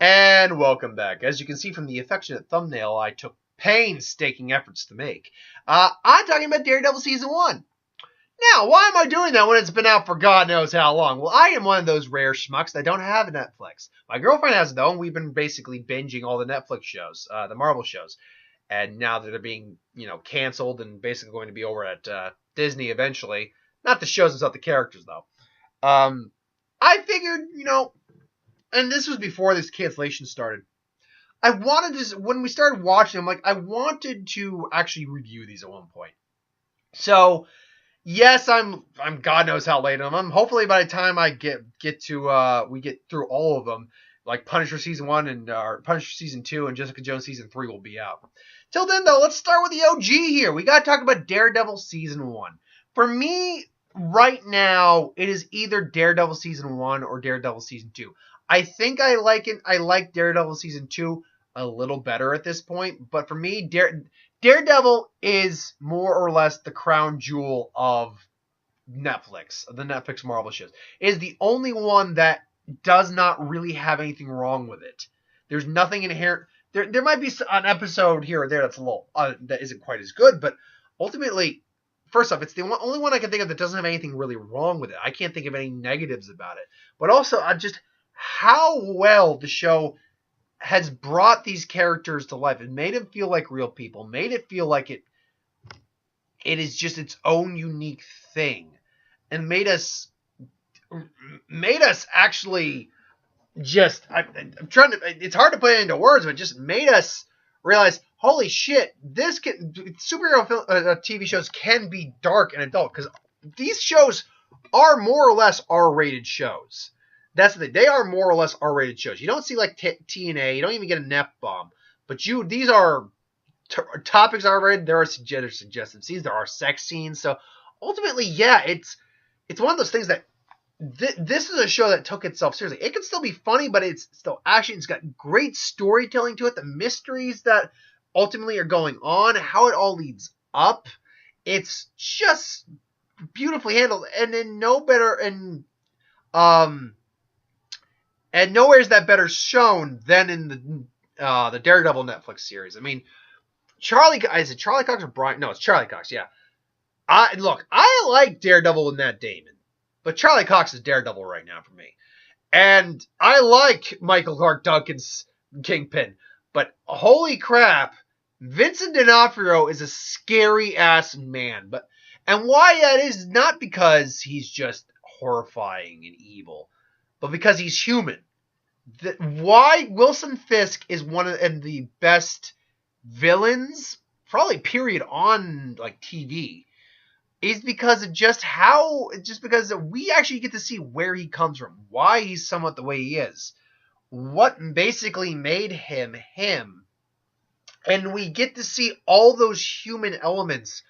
And welcome back. As you can see from the affectionate thumbnail I took painstaking efforts to make, I'm talking about Daredevil Season 1. Now, why am I doing that when it's been out for God knows how long? Well, I am one of those rare schmucks that don't have a Netflix. My girlfriend has it, though, and we've been basically binging all the Netflix shows, the Marvel shows. And now that they're being, canceled and basically going to be over at Disney eventually. Not the shows themselves, the characters, though. I figured, and this was before this cancellation started. I wanted to, when we started watching, I'm like, I wanted to actually review these at one point. So, yes, I'm God knows how late on them. Hopefully by the time I get to, we get through all of them, like Punisher Season 1 and Punisher Season 2 and Jessica Jones Season 3 will be out. Till then, though, let's start with the OG here. We got to talk about Daredevil Season 1. For me, right now, it is either Daredevil Season 1 or Daredevil Season 2. I think I like it. I like Daredevil Season 2 a little better at this point. But for me, Daredevil is more or less the crown jewel of Netflix, the Netflix Marvel shows. It is the only one that does not really have anything wrong with it. There's nothing inherent. There might be an episode here or there that's a little that isn't quite as good, but ultimately, first off, it's the only one I can think of that doesn't have anything really wrong with it. I can't think of any negatives about it. But also, just how well the show has brought these characters to life. It made them feel like real people. Made it feel like it is just its own unique thing. And made us actually just, I'm trying to, it's hard to put it into words, but just made us realize, holy shit, superhero TV shows can be dark and adult, because these shows are more or less R-rated shows. That's the thing. They are more or less R-rated shows. You don't see like TNA. You don't even get an F-bomb. But these are topics R-rated. There are suggestive scenes. There are sex scenes. So ultimately, yeah, it's one of those things that this is a show that took itself seriously. It can still be funny, but it's still action. It's got great storytelling to it. The mysteries that ultimately are going on, how it all leads up, it's just beautifully handled. And then and nowhere is that better shown than in the Daredevil Netflix series. I mean, is it Charlie Cox or Brian? No, it's Charlie Cox. Yeah. I like Daredevil and Matt Damon, but Charlie Cox is Daredevil right now for me. And I like Michael Clark Duncan's Kingpin, but holy crap, Vincent D'Onofrio is a scary ass man. And why that is not because he's just horrifying and evil, but because he's human. Why Wilson Fisk is one of the best villains, probably period, on like TV, is because of because we actually get to see where he comes from, why he's somewhat the way he is, what basically made him him, and we get to see all those human elements,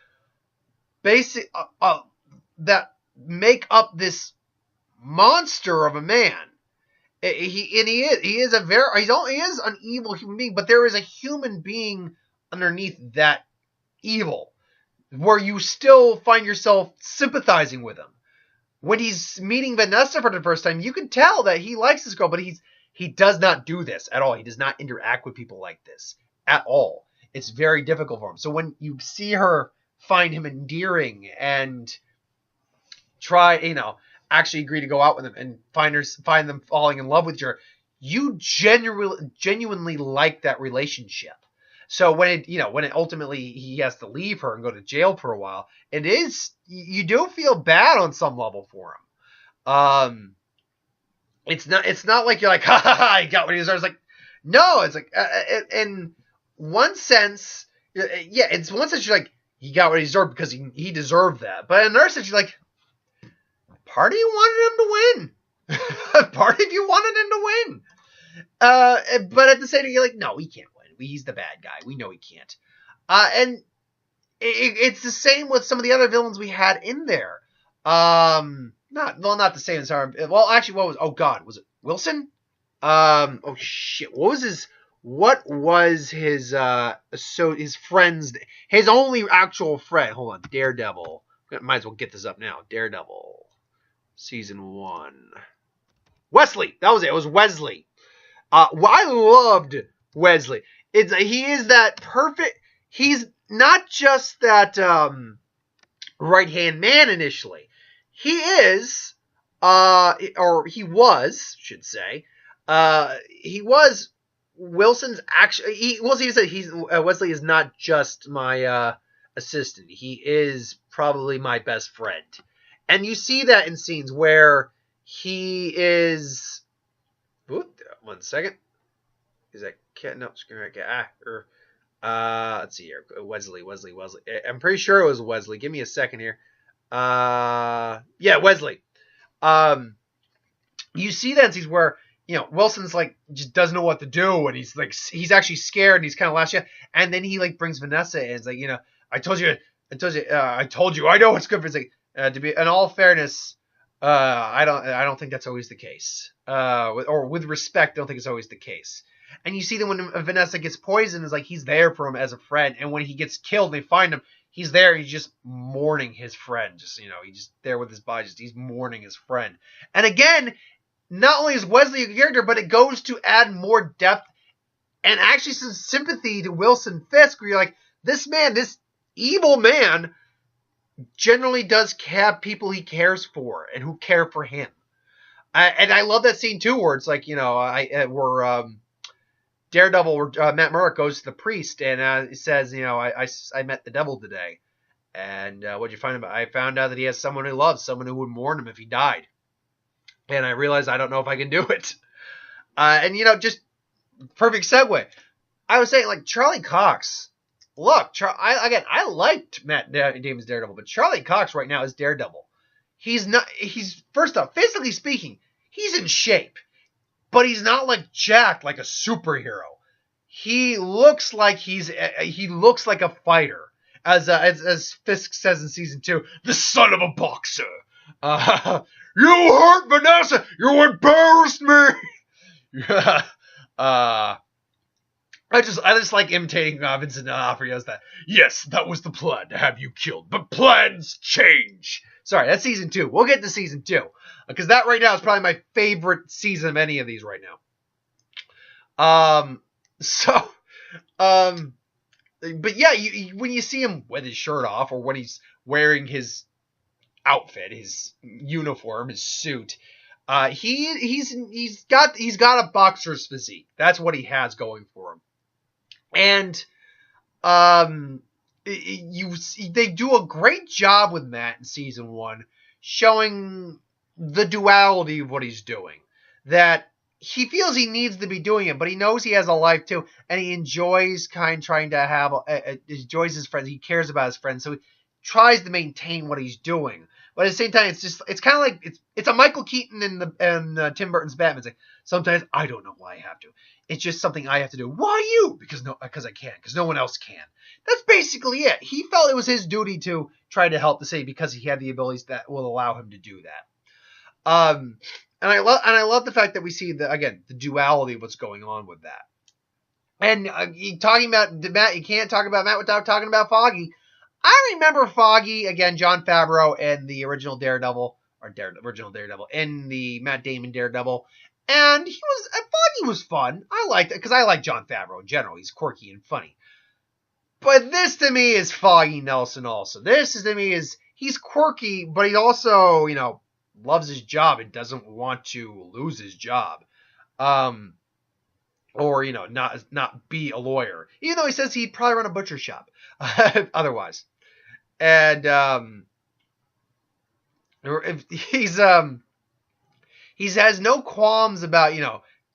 that make up this monster of a man. He is an evil human being, but there is a human being underneath that evil, where you still find yourself sympathizing with him. When he's meeting Vanessa for the first time, you can tell that he likes this girl, but he does not do this at all. He does not interact with people like this at all. It's very difficult for him. So when you see her find him endearing and try, actually agree to go out with him and find them falling in love with her, you genuinely like that relationship. So when ultimately he has to leave her and go to jail for a while, you do feel bad on some level for him. It's not like you're like, ha ha ha, he got what he deserves. Like, no, it's like, in one sense, yeah, it's one sense you're like, he got what he deserved because he deserved that. But in another sense, you're like, part of you wanted him to win. Part of you wanted him to win. But at the same time, you're like, no, he can't win. He's the bad guy. We know he can't. And it's the same with some of the other villains we had in there. Not the same as our. Well, actually, was it Wilson? Oh shit, what was his friend's, his only actual friend? Hold on, Daredevil. Might as well get this up now. Daredevil Season 1. Wesley. That was it. It was Wesley. I loved Wesley. He is that perfect. He's not just that right hand man initially. He is, or he was, should say, he was Wilson's actually. He said Wesley is not just my assistant. He is probably my best friend, and you see that in scenes where he is. Ooh, 1 second. Is that cat? No, screen right. Let's see here. Wesley. I'm pretty sure it was Wesley. Give me a second here. Yeah, Wesley. You see that in scenes where Wilson's like just doesn't know what to do, and he's actually scared, and he's kind of lashing out, and then he like brings Vanessa in. It's like I told you, I know what's good for. It's like to be in all fairness. I don't think that's always the case. With respect, I don't think it's always the case. And you see that when Vanessa gets poisoned, it's like he's there for him as a friend. And when he gets killed, they find him. He's there. He's just mourning his friend. He's just there with his body. He's mourning his friend. And again, not only is Wesley a character, but it goes to add more depth and actually some sympathy to Wilson Fisk, where you're like, this man, this evil man, generally does have people he cares for and who care for him. And I love that scene too, where it's like Daredevil, where Matt Murdock goes to the priest and he says, I met the devil today, and what'd you find about? I found out that he has someone he loves, someone who would mourn him if he died, and I realized I don't know if I can do it. And just perfect segue. I was saying, like, Charlie Cox. Look, I liked Matt Damon's Daredevil, but Charlie Cox right now is Daredevil. He's first off, physically speaking, he's in shape, but he's not like jacked like a superhero. He looks like a fighter, as Fisk says in season 2, the son of a boxer. You hurt Vanessa, you embarrassed me. I just like imitating Vincent D'Onofrio as that. Yes, that was the plan, to have you killed, but plans change. Sorry, that's season 2. We'll get to season 2, because that right now is probably my favorite season of any of these right now. But yeah, when you see him with his shirt off, or when he's wearing his outfit, his uniform, his suit, he's got a boxer's physique. That's what he has going for him. And they do a great job with Matt in season 1, showing the duality of what he's doing. That he feels he needs to be doing it, but he knows he has a life too, and he enjoys enjoys his friends. He cares about his friends, so he tries to maintain what he's doing. But at the same time, it's kind of like it's a Michael Keaton and Tim Burton's Batman. It's like, sometimes I don't know why I have to. It's just something I have to do. Why you? Because I can. Because no one else can. That's basically it. He felt it was his duty to try to help the city because he had the abilities that will allow him to do that. And I love the fact that we see the duality of what's going on with that. And talking about Matt, you can't talk about Matt without talking about Foggy. I remember Foggy, again, Jon Favreau in the original Daredevil, in the Matt Damon Daredevil, and Foggy was fun. I liked it, because I like Jon Favreau in general. He's quirky and funny. But this, to me, is Foggy Nelson also. He's quirky, but he also, loves his job and doesn't want to lose his job. Or, not be a lawyer. Even though he says he'd probably run a butcher shop otherwise. And he has no qualms about,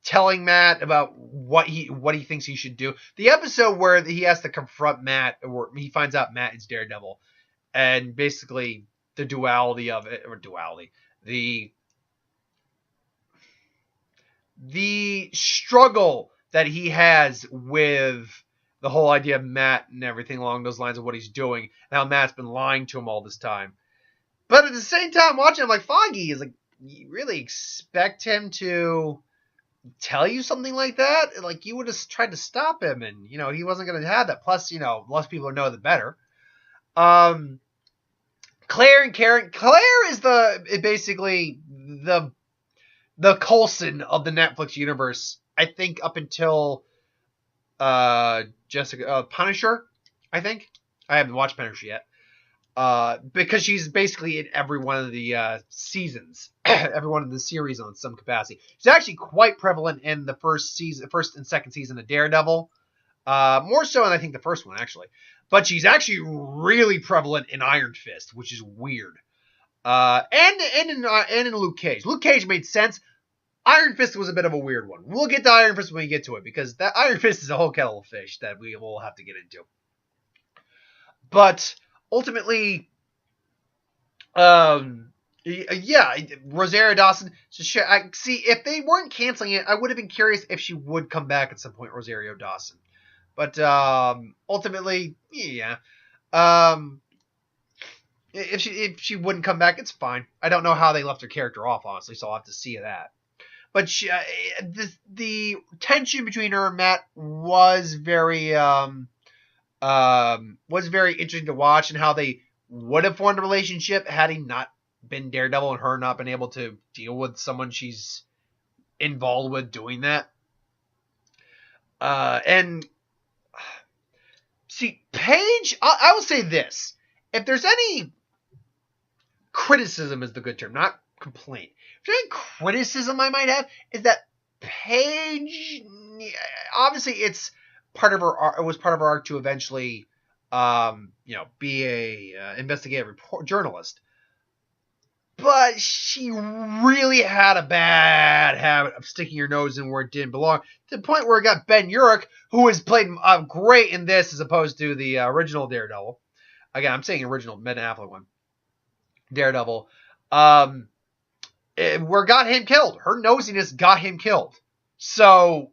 telling Matt about what he thinks he should do. The episode where he has to confront Matt, or he finds out Matt is Daredevil, and basically the duality of it, or duality, the struggle that he has with the whole idea of Matt and everything along those lines of what he's doing, and how Matt's been lying to him all this time. But at the same time, watching him, like, Foggy is like, you really expect him to tell you something like that? Like, you would have tried to stop him, and, he wasn't going to have that. Plus, less people know the better. Claire and Karen. Claire is basically the Coulson of the Netflix universe I think up until Jessica Punisher. I think I haven't watched Punisher yet. Because she's basically in every one of the seasons, every one of the series on some capacity. She's actually quite prevalent in the first and second season of Daredevil, more so than I think the first one actually. But she's actually really prevalent in Iron Fist, which is weird. And in Luke Cage. Luke Cage made sense. Iron Fist was a bit of a weird one. We'll get to Iron Fist when we get to it, because that Iron Fist is a whole kettle of fish that we will have to get into. But ultimately, Rosario Dawson. See, if they weren't canceling it, I would have been curious if she would come back at some point, Rosario Dawson. But ultimately, yeah. If she wouldn't come back, it's fine. I don't know how they left her character off, honestly, so I'll have to see that. But the tension between her and Matt was very interesting to watch, and how they would have formed a relationship had he not been Daredevil and her not been able to deal with someone she's involved with doing that. And see, Paige, I will say this. If there's any criticism is the good term, not complaint. If there's any criticism I might have, is that Paige, obviously it's it was part of her arc to eventually, be a investigative journalist. But she really had a bad habit of sticking her nose in where it didn't belong, to the point where it got Ben Urich, who has played great in this as opposed to the original Daredevil. Again, I'm saying original Ben Affleck one. Daredevil. Where got him killed. Her nosiness got him killed. So,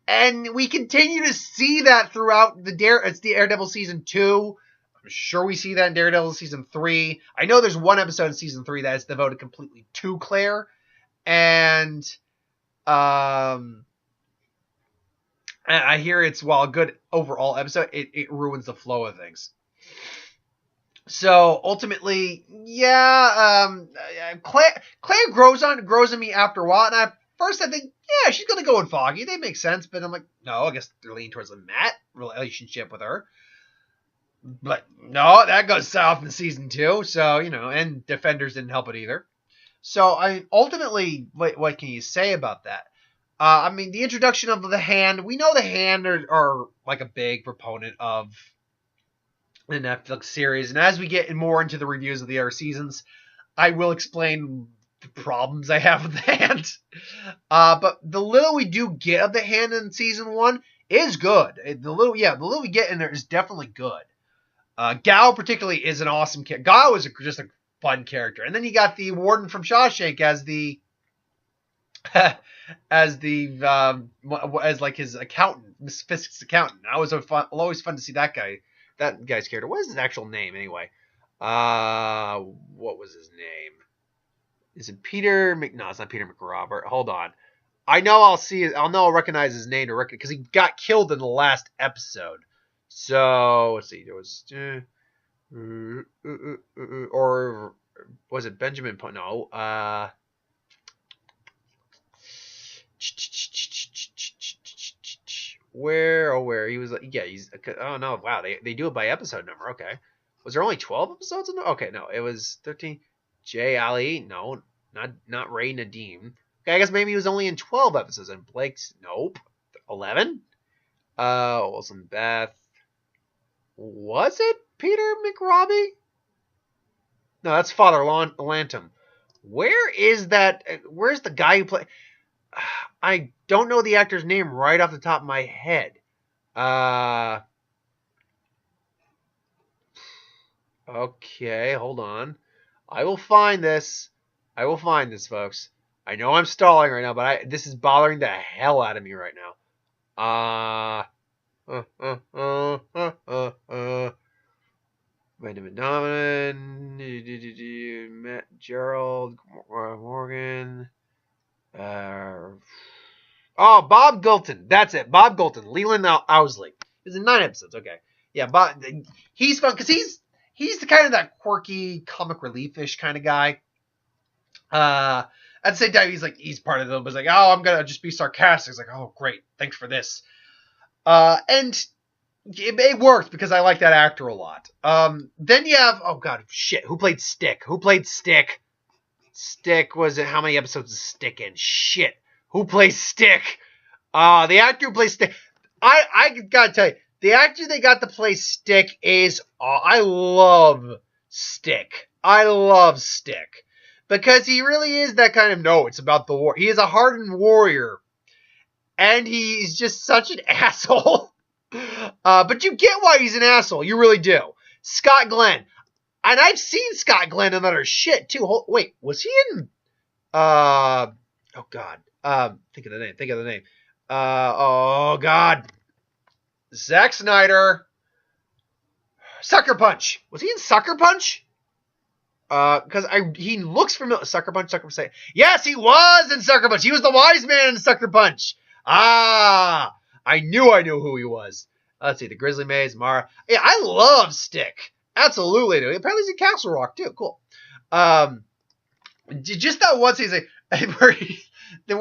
and we continue to see that throughout it's the Daredevil season 2. I'm sure we see that in Daredevil season 3. I know there's one episode in season 3 that is devoted completely to Claire. And I hear it's, while a good overall episode, it ruins the flow of things. So ultimately, Claire grows on me after a while, and at first I think, yeah, she's gonna go with Foggy. They make sense, but I'm like, no, I guess they're leaning towards the Matt relationship with her. But no, that goes south in season 2. So, and Defenders didn't help it either. So ultimately, what can you say about that? The introduction of the Hand. We know the Hand are like a big proponent of the Netflix series, and as we get more into the reviews of the other seasons, I will explain the problems I have with the Hand. But the little we do get of the Hand in season 1 is good. The little we get in there is definitely good. Gao particularly is an awesome character. Gao is just a fun character, and then you got the Warden from Shawshank as the as like his accountant, Miss Fisk's accountant. That was always fun to see that guy's character. What is his actual name anyway? What was his name? Is it Peter No, it's not Peter McRobert. Hold on. I'll recognize his name because he got killed in the last episode. So let's see. There was or was it Benjamin? No. Where he was like, he's, oh no, wow, they do it by episode number. Okay, was there only 12 episodes in there? Okay, no, it was 13. Jay Ali, no, not Ray Nadeem. Okay, I guess maybe he was only in 12 episodes. And Blake's, nope, 11. Wilson Beth, was it Peter McRobbie? No, that's Father Lantum. Where is that? Where's the guy who played? I don't know the actor's name right off the top of my head. Okay, hold on. I will find this, folks. I know I'm stalling right now, but this is bothering the hell out of me right now. Benjamin Donovan, Matt Gerald, Morgan. Bob Gulton. That's it. Bob Gulton. Leland Owsley. He's in 9 episodes. Okay. Yeah, Bob. He's fun because he's the kind of that quirky, comic relief-ish kind of guy. At the same time, he's part of them, but he's like, oh, I'm gonna just be sarcastic. It's like, oh, great, thanks for this. And it worked because I like that actor a lot. Then you have, oh god, shit, who played Stick? Stick was it? How many episodes is Stick in? Shit, who plays Stick? The actor who plays Stick. I gotta tell you, the actor they got to play Stick is, I love Stick. Because he really is that kind of, no, it's about the war. He is a hardened warrior. And he's just such an asshole. But you get why he's an asshole. You really do. Scott Glenn. And I've seen Scott Glenn in other shit, too. Wait, was he in... oh, God. Think of the name. Oh, God. Zack Snyder. Sucker Punch. Was he in Sucker Punch? Because he looks familiar. Sucker Punch. Yes, he was in Sucker Punch. He was the wise man in Sucker Punch. I knew who he was. Let's see, the Grizzly Maze, Mara. Yeah, I love Stick. Absolutely do. Apparently he's in Castle Rock too. Cool. Just that one scene where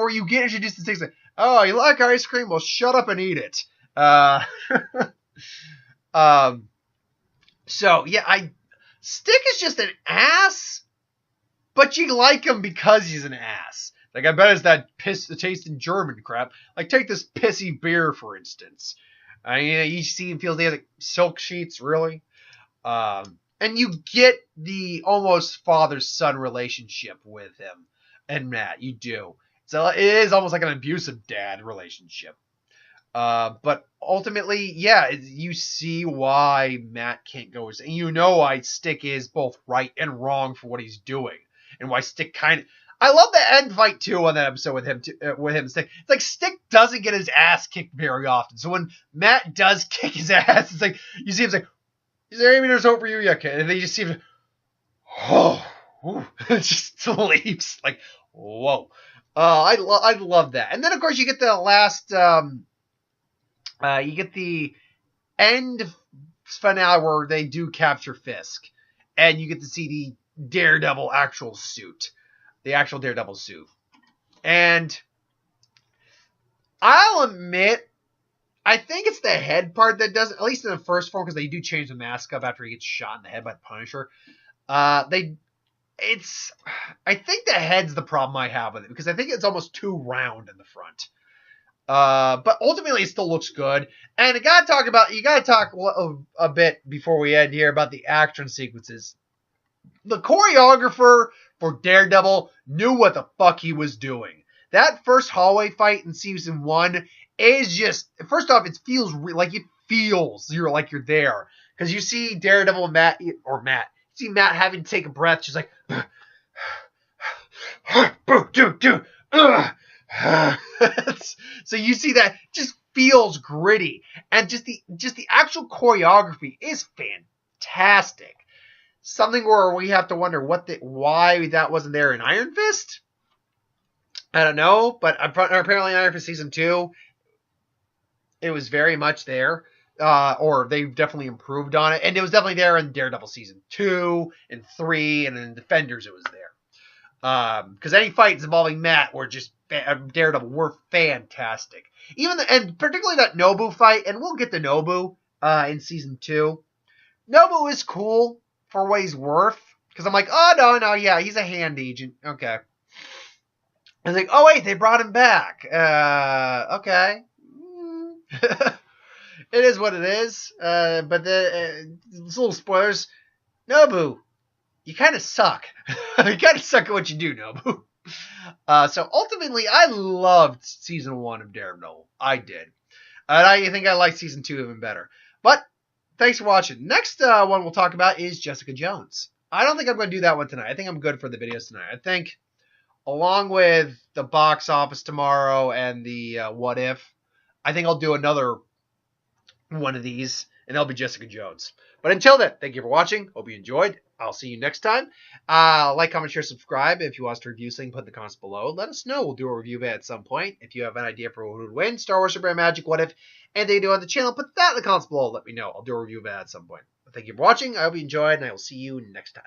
you get introduced to things like, oh, you like ice cream? Well, shut up and eat it. So yeah, Stick is just an ass, but you like him because he's an ass. Like, I bet it's that the taste in German crap. Like, take this pissy beer, for instance. You see him feels he has like silk sheets, really. And you get the almost father-son relationship with him and Matt. You do. So it is almost like an abusive dad relationship. But ultimately, yeah, you see why Matt can't go. And you know why Stick is both right and wrong for what he's doing. And why Stick kind of... I love the end fight, too, on that episode with him and Stick. It's like Stick doesn't get his ass kicked very often. So when Matt does kick his ass, it's like, you see him like, is there any there's hope for you yet, kid? And then you just see him, it just leaves. Like, whoa. I love that. And then, of course, you get the last... you get the end finale where they do capture Fisk. And you get to see the Daredevil actual suit. The actual Daredevil suit. And I'll admit, I think it's the head part that does it, at least in the first form, because they do change the mask up after he gets shot in the head by the Punisher. I think the head's the problem I have with it, because I think it's almost too round in the front. But ultimately, it still looks good. And you gotta talk a bit before we end here about the action sequences. The choreographer for Daredevil knew what the fuck he was doing. That first hallway fight in season 1 is just, first off, it feels you're there. Because you see Daredevil and you see Matt having to take a breath, just like, so you see that just feels gritty. And just the actual choreography is fantastic. Something where we have to wonder why that wasn't there in Iron Fist. I don't know, but apparently in Iron Fist season 2, it was very much there, or they definitely improved on it, and it was definitely there in Daredevil season 2 and 3, and in Defenders it was there. Because any fights involving Matt were just Daredevil were fantastic. And particularly that Nobu fight, and we'll get to Nobu in season 2. Nobu is cool for what he's worth, because I'm like, oh, no, yeah, he's a hand agent. Okay. I was like, oh, wait, they brought him back. Okay. It is what it is. But little spoilers. Nobu, you kind of suck. You kind of suck at what you do, Nobu. So ultimately, I loved season 1 of Daredevil. I did. And I think I like season 2 even better. But thanks for watching. Next one we'll talk about is Jessica Jones. I don't think I'm going to do that one tonight. I think I'm good for the videos tonight. I think along with the box office tomorrow and the what if, I think I'll do another one of these, and that'll be Jessica Jones. But until then, thank you for watching. Hope you enjoyed. I'll see you next time. Like, comment, share, subscribe. If you want us to review something, put in the comments below. Let us know. We'll do a review of it at some point. If you have an idea for who would win, Star Wars, Super Magic, what if, and they do on the channel, put that in the comments below. Let me know. I'll do a review of it at some point. But thank you for watching. I hope you enjoyed, and I will see you next time.